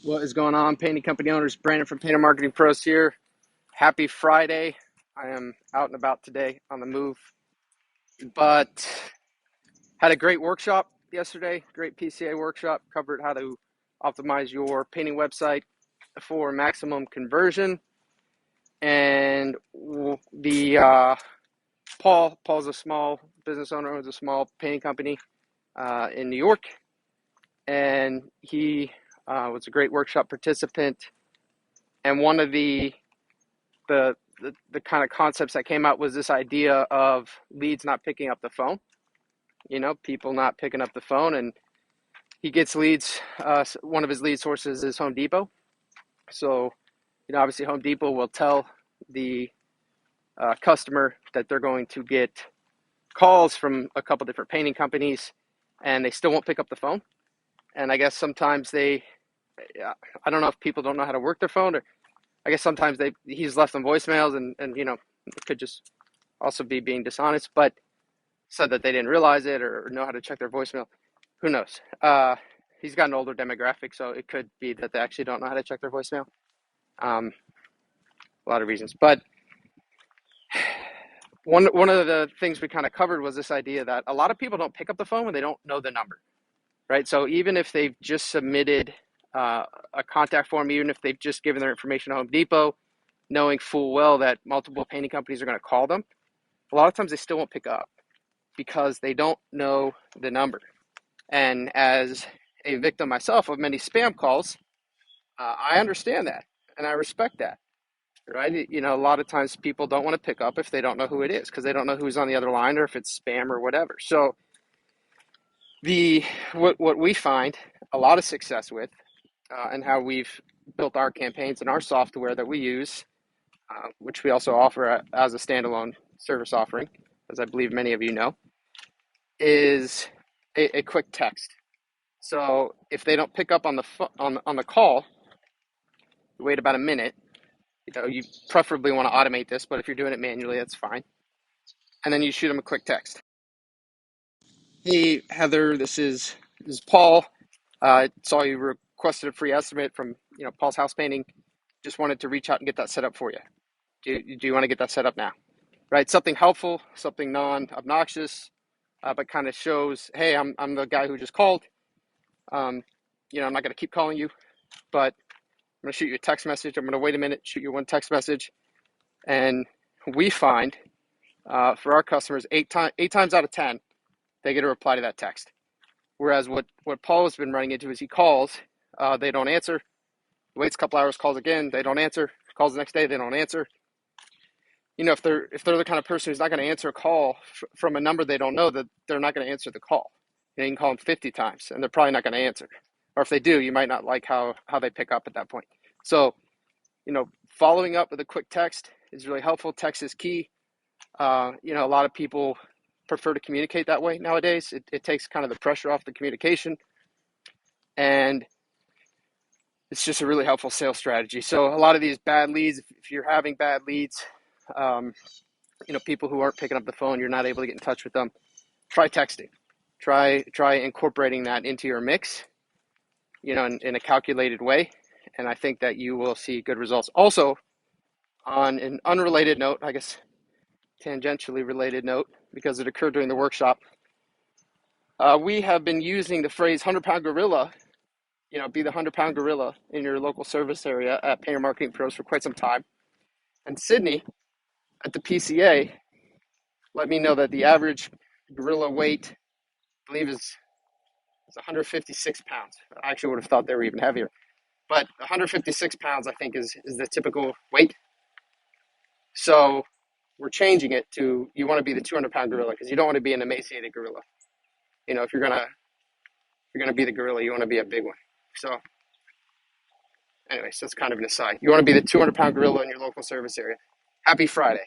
What is going on, painting company owners? Brandon from Painter Marketing Pros here. Happy Friday. I am out and about today on the move, but had a great workshop yesterday. Great PCA workshop. Covered how to optimize your painting website for maximum conversion. And the Paul's a small business owner, owns a small painting company in New York, and he was a great workshop participant. And one of the kind of concepts that came out was this idea of leads not picking up the phone, people not picking up the phone. And he gets leads. One of his lead sources is Home Depot. So, obviously Home Depot will tell the customer that they're going to get calls from a couple different painting companies, and they still won't pick up the phone. And I guess sometimes I don't know if people don't know how to work their phone, or I guess sometimes he's left them voicemails, and it could just also be being dishonest, but said that they didn't realize it or know how to check their voicemail. Who knows? He's got an older demographic, so it could be that they actually don't know how to check their voicemail. A lot of reasons. But one of the things we kind of covered was this idea that a lot of people don't pick up the phone when they don't know the number, right? So even if they've just submitted a contact form, even if they've just given their information to Home Depot, knowing full well that multiple painting companies are going to call them, a lot of times they still won't pick up because they don't know the number. And as a victim myself of many spam calls, I understand that and I respect that, right? A lot of times people don't want to pick up if they don't know who it is because they don't know who's on the other line or if it's spam or whatever. So what we find a lot of success with and how we've built our campaigns and our software that we use, which we also offer as a standalone service offering, as I believe many of you know, is a quick text. So if they don't pick up on the call, you wait about a minute. You preferably want to automate this, but if you're doing it manually, that's fine. And then you shoot them a quick text. Hey Heather, this is Paul. Saw you requested a free estimate from Paul's House Painting. Just wanted to reach out and get that set up for you. Do you want to get that set up now? Right, something helpful, something non-obnoxious, but kind of shows, hey, I'm the guy who just called. I'm not going to keep calling you, but I'm going to shoot you a text message. I'm going to wait a minute, shoot you one text message. And we find for our customers, eight times out of 10, they get a reply to that text. Whereas what Paul has been running into is he calls, they don't answer, waits a couple hours, calls again, they don't answer, calls the next day, they don't answer. If they're the kind of person who's not going to answer a call from a number they don't know, that they're not going to answer the call. You can call them 50 times and they're probably not going to answer. Or if they do, you might not like how they pick up at that point. So, following up with a quick text is really helpful. Text is key. A lot of people prefer to communicate that way nowadays. It takes kind of the pressure off the communication, and it's just a really helpful sales strategy. So a lot of these bad leads, if you're having bad leads, people who aren't picking up the phone, you're not able to get in touch with them, try texting. Try incorporating that into your mix, in a calculated way. And I think that you will see good results. Also, on an unrelated note, I guess tangentially related note, because it occurred during the workshop, we have been using the phrase 100-pound gorilla, be the 100-pound gorilla in your local service area at Painter Marketing Pros for quite some time. And Sydney at the PCA let me know that the average gorilla weight, I believe, is 156 pounds. I actually would have thought they were even heavier. But 156 pounds, I think, is the typical weight. So we're changing it to, you want to be the 200-pound gorilla because you don't want to be an emaciated gorilla. If you're gonna be the gorilla, you want to be a big one. So anyways, that's kind of an aside. You want to be the 200-pound gorilla in your local service area. Happy Friday.